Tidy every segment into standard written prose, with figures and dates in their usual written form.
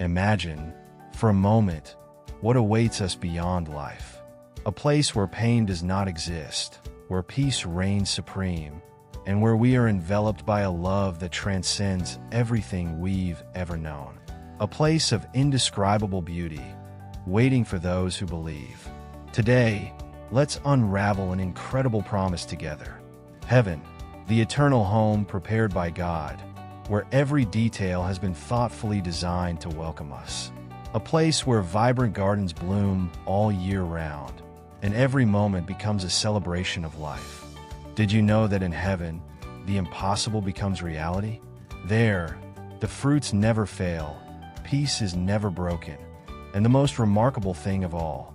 Imagine, for a moment, what awaits us beyond life. A place where pain does not exist, where peace reigns supreme, and where we are enveloped by a love that transcends everything we've ever known. A place of indescribable beauty, waiting for those who believe. Today, let's unravel an incredible promise together. Heaven, the eternal home prepared by God, where every detail has been thoughtfully designed to welcome us. A place where vibrant gardens bloom all year round, and every moment becomes a celebration of life. Did you know that in heaven, the impossible becomes reality? There, the fruits never fail, peace is never broken, and the most remarkable thing of all,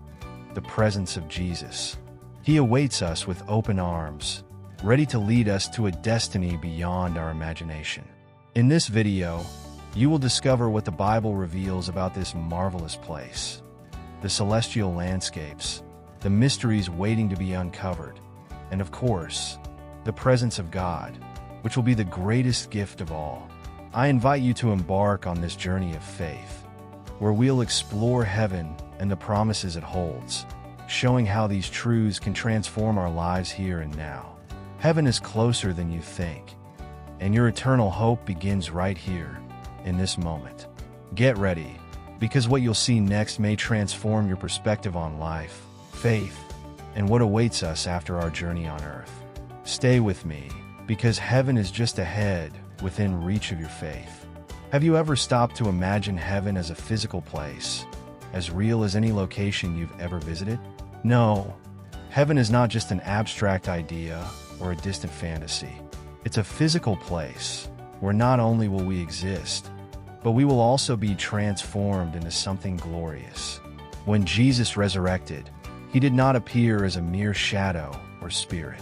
the presence of Jesus. He awaits us with open arms, ready to lead us to a destiny beyond our imagination. In this video, you will discover what the Bible reveals about this marvelous place, the celestial landscapes, the mysteries waiting to be uncovered, and of course, the presence of God, which will be the greatest gift of all. I invite you to embark on this journey of faith, where we'll explore heaven and the promises it holds, showing how these truths can transform our lives here and now. Heaven is closer than you think, and your eternal hope begins right here, in this moment. Get ready, because what you'll see next may transform your perspective on life, faith, and what awaits us after our journey on earth. Stay with me, because heaven is just ahead, within reach of your faith. Have you ever stopped to imagine heaven as a physical place, as real as any location you've ever visited? No, heaven is not just an abstract idea or a distant fantasy. It's a physical place where not only will we exist, but we will also be transformed into something glorious. When Jesus resurrected, he did not appear as a mere shadow or spirit.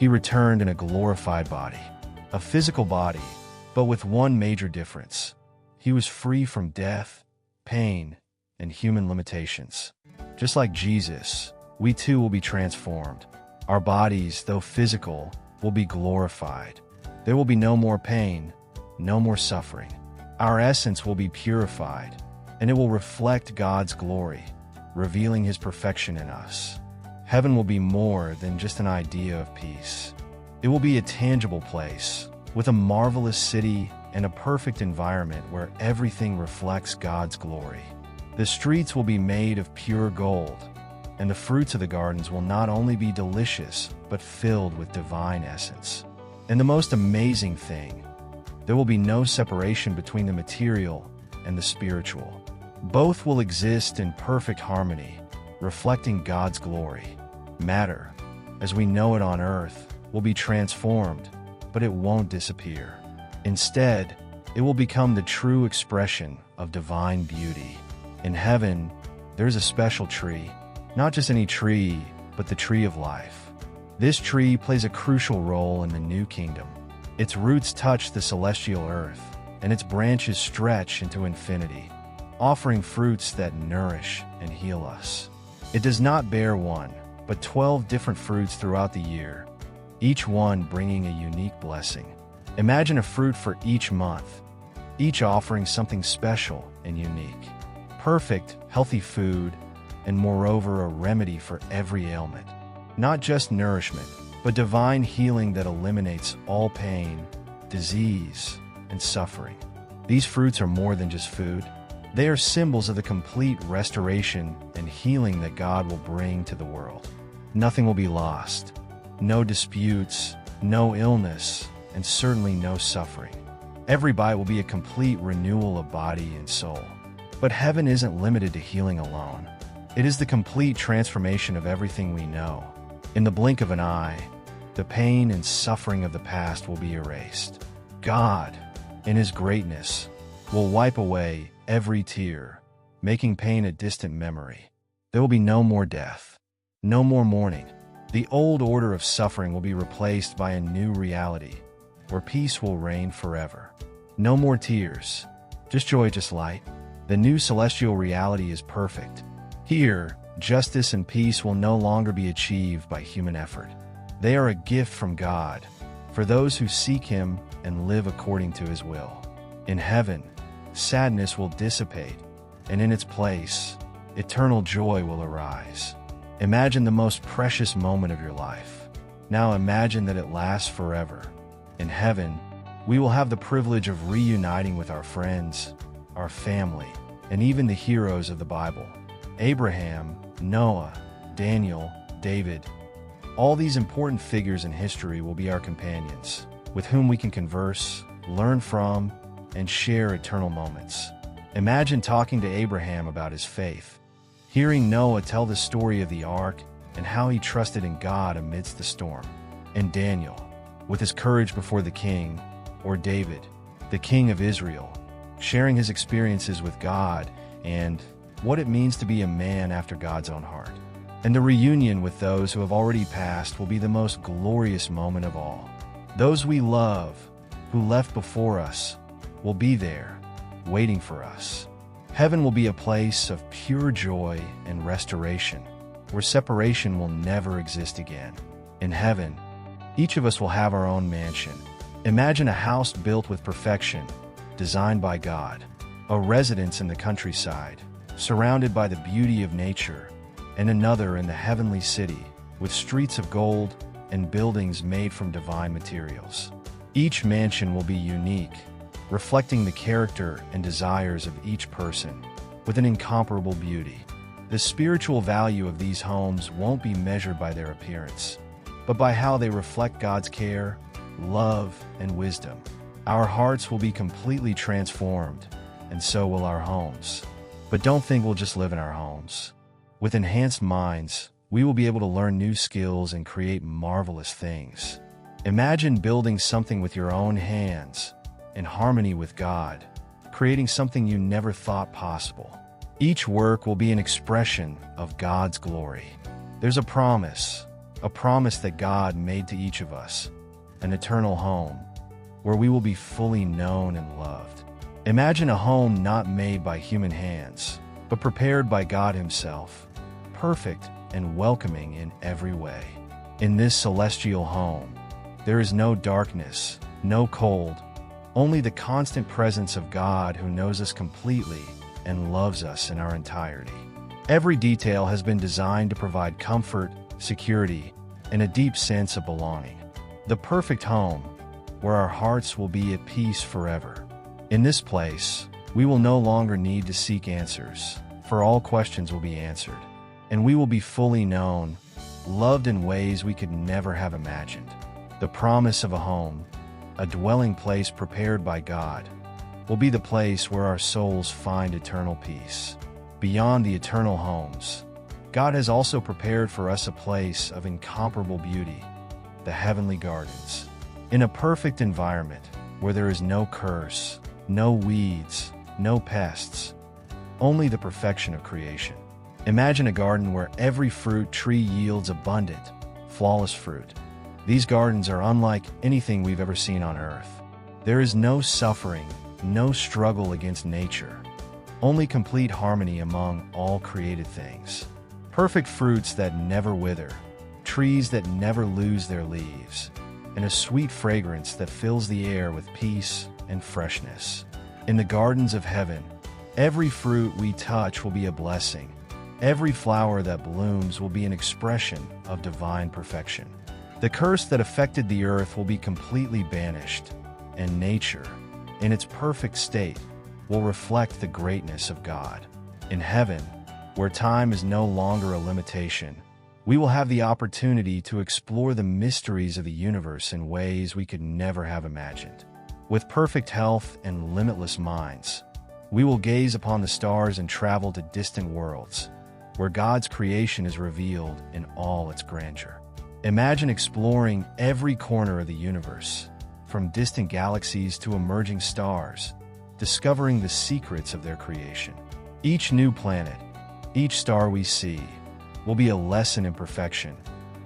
He returned in a glorified body, a physical body, but with one major difference. He was free from death, pain, and human limitations. Just like Jesus, we too will be transformed. Our bodies, though physical, will be glorified. There will be no more pain, no more suffering. Our essence will be purified, and it will reflect God's glory, revealing His perfection in us. Heaven will be more than just an idea of peace. It will be a tangible place, with a marvelous city and a perfect environment where everything reflects God's glory. The streets will be made of pure gold, and the fruits of the gardens will not only be delicious, but filled with divine essence. And the most amazing thing, there will be no separation between the material and the spiritual. Both will exist in perfect harmony, reflecting God's glory. Matter, as we know it on earth, will be transformed, but it won't disappear. Instead, it will become the true expression of divine beauty. In heaven, there's a special tree, not just any tree, but the tree of life. This tree plays a crucial role in the new kingdom. Its roots touch the celestial earth, and its branches stretch into infinity, offering fruits that nourish and heal us. It does not bear one, but 12 different fruits throughout the year, each one bringing a unique blessing. Imagine a fruit for each month, each offering something special and unique. Perfect, healthy food, and moreover a remedy for every ailment. Not just nourishment, but divine healing that eliminates all pain, disease, and suffering. These fruits are more than just food. They are symbols of the complete restoration and healing that God will bring to the world. Nothing will be lost. No disputes, no illness, and certainly no suffering. Every bite will be a complete renewal of body and soul. But heaven isn't limited to healing alone. It is the complete transformation of everything we know. In the blink of an eye, the pain and suffering of the past will be erased. God, in His greatness, will wipe away every tear, making pain a distant memory. There will be no more death, no more mourning. The old order of suffering will be replaced by a new reality, where peace will reign forever. No more tears, just joy, just light. The new celestial reality is perfect. Here, justice and peace will no longer be achieved by human effort. They are a gift from God, for those who seek Him and live according to His will. In heaven, sadness will dissipate, and in its place, eternal joy will arise. Imagine the most precious moment of your life. Now imagine that it lasts forever. In heaven, we will have the privilege of reuniting with our friends, our family, and even the heroes of the Bible. Abraham, Noah, Daniel, David. All these important figures in history will be our companions, with whom we can converse, learn from, and share eternal moments. Imagine talking to Abraham about his faith, hearing Noah tell the story of the ark and how he trusted in God amidst the storm, and Daniel, with his courage before the king, or David, the king of Israel, sharing his experiences with God and what it means to be a man after God's own heart. And the reunion with those who have already passed will be the most glorious moment of all. Those we love, who left before us, will be there, waiting for us. Heaven will be a place of pure joy and restoration, where separation will never exist again. In heaven, each of us will have our own mansion. Imagine a house built with perfection, designed by God, a residence in the countryside, surrounded by the beauty of nature, and another in the heavenly city, with streets of gold and buildings made from divine materials. Each mansion will be unique, reflecting the character and desires of each person, with an incomparable beauty. The spiritual value of these homes won't be measured by their appearance, but by how they reflect God's care, love, and wisdom. Our hearts will be completely transformed, and so will our homes. But don't think we'll just live in our homes. With enhanced minds, we will be able to learn new skills and create marvelous things. Imagine building something with your own hands, in harmony with God, creating something you never thought possible. Each work will be an expression of God's glory. There's a promise that God made to each of us, an eternal home, where we will be fully known and loved. Imagine a home not made by human hands, but prepared by God Himself, perfect and welcoming in every way. In this celestial home, there is no darkness, no cold, only the constant presence of God who knows us completely and loves us in our entirety. Every detail has been designed to provide comfort, security, and a deep sense of belonging. The perfect home, where our hearts will be at peace forever. In this place, we will no longer need to seek answers, for all questions will be answered, and we will be fully known, loved in ways we could never have imagined. The promise of a home, a dwelling place prepared by God, will be the place where our souls find eternal peace. Beyond the eternal homes, God has also prepared for us a place of incomparable beauty, the heavenly gardens. In a perfect environment where there is no curse, no weeds, no pests, only the perfection of creation. Imagine a garden where every fruit tree yields abundant, flawless fruit. These gardens are unlike anything we've ever seen on earth. There is no suffering, no struggle against nature, only complete harmony among all created things. Perfect fruits that never wither, trees that never lose their leaves, and a sweet fragrance that fills the air with peace and freshness. In the gardens of heaven, every fruit we touch will be a blessing. Every flower that blooms will be an expression of divine perfection. The curse that affected the earth will be completely banished, and nature, in its perfect state, will reflect the greatness of God. In heaven, where time is no longer a limitation, we will have the opportunity to explore the mysteries of the universe in ways we could never have imagined. With perfect health and limitless minds, we will gaze upon the stars and travel to distant worlds, where God's creation is revealed in all its grandeur. Imagine exploring every corner of the universe, from distant galaxies to emerging stars, discovering the secrets of their creation. Each new planet, each star we see, will be a lesson in perfection,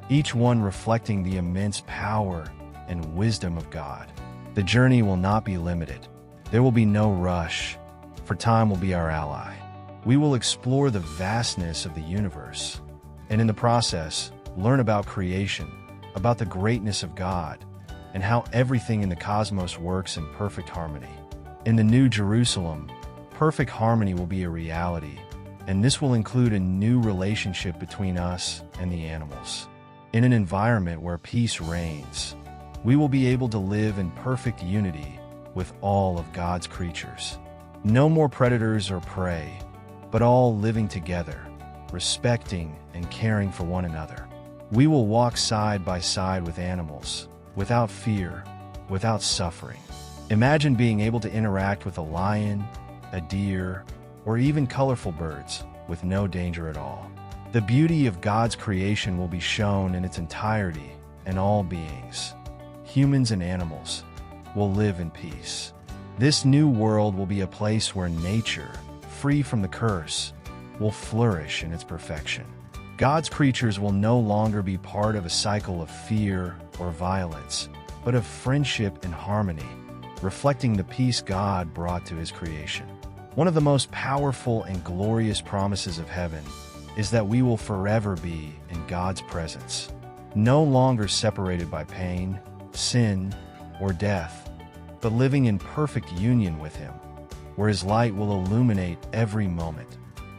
each one reflecting the immense power and wisdom of God. The journey will not be limited. There will be no rush, for time will be our ally. We will explore the vastness of the universe, and in the process, learn about creation, about the greatness of God, and how everything in the cosmos works in perfect harmony. In the New Jerusalem, perfect harmony will be a reality, and this will include a new relationship between us and the animals. In an environment where peace reigns, we will be able to live in perfect unity with all of God's creatures. No more predators or prey, but all living together, respecting and caring for one another. We will walk side by side with animals, without fear, without suffering. Imagine being able to interact with a lion, a deer, or even colorful birds with no danger at all. The beauty of God's creation will be shown in its entirety, and all beings, humans and animals, will live in peace. This new world will be a place where nature, free from the curse, will flourish in its perfection. God's creatures will no longer be part of a cycle of fear or violence, but of friendship and harmony, reflecting the peace God brought to His creation. One of the most powerful and glorious promises of heaven is that we will forever be in God's presence, no longer separated by pain, sin, or death, but living in perfect union with Him, where His light will illuminate every moment,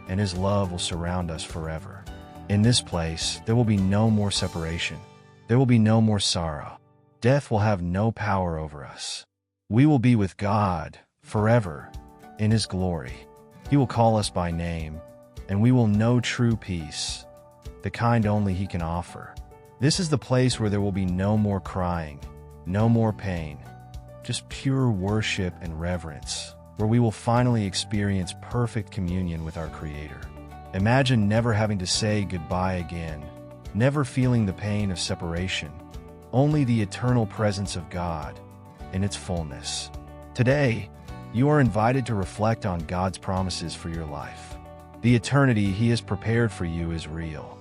and His love will surround us forever. In this place, there will be no more separation. There will be no more sorrow. Death will have no power over us. We will be with God forever in His glory. He will call us by name, and we will know true peace, the kind only He can offer. This is the place where there will be no more crying, no more pain, just pure worship and reverence, where we will finally experience perfect communion with our Creator. Imagine never having to say goodbye again, never feeling the pain of separation, only the eternal presence of God in its fullness. Today, you are invited to reflect on God's promises for your life. The eternity He has prepared for you is real,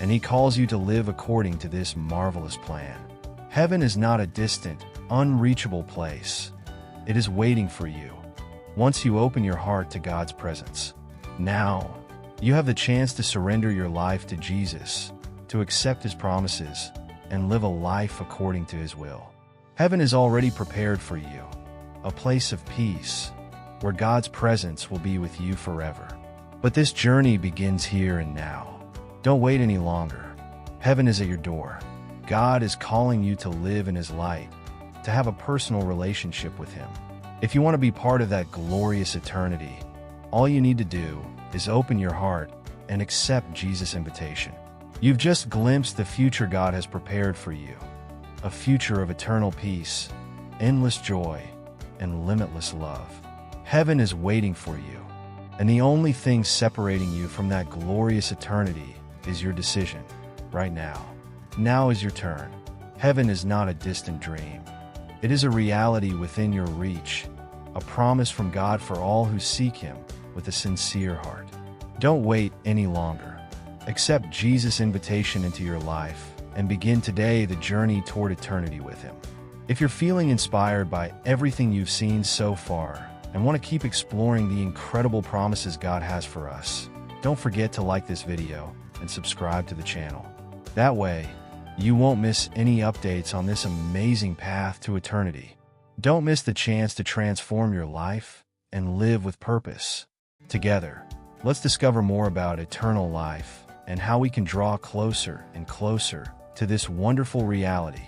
and He calls you to live according to this marvelous plan. Heaven is not a distant, unreachable place. It is waiting for you, once you open your heart to God's presence. Now, you have the chance to surrender your life to Jesus, to accept His promises, and live a life according to His will. Heaven is already prepared for you, a place of peace, where God's presence will be with you forever. But this journey begins here and now. Don't wait any longer. Heaven is at your door. God is calling you to live in His light, to have a personal relationship with Him. If you want to be part of that glorious eternity, all you need to do is open your heart and accept Jesus' invitation. You've just glimpsed the future God has prepared for you, a future of eternal peace, endless joy, and limitless love. Heaven is waiting for you, and the only thing separating you from that glorious eternity is your decision, right now. Now is your turn. Heaven is not a distant dream. It is a reality within your reach, a promise from God for all who seek Him with a sincere heart. Don't wait any longer. Accept Jesus' invitation into your life and begin today the journey toward eternity with Him. If you're feeling inspired by everything you've seen so far and want to keep exploring the incredible promises God has for us, don't forget to like this video and subscribe to the channel. That way, you won't miss any updates on this amazing path to eternity. Don't miss the chance to transform your life and live with purpose. Together, let's discover more about eternal life and how we can draw closer and closer to this wonderful reality.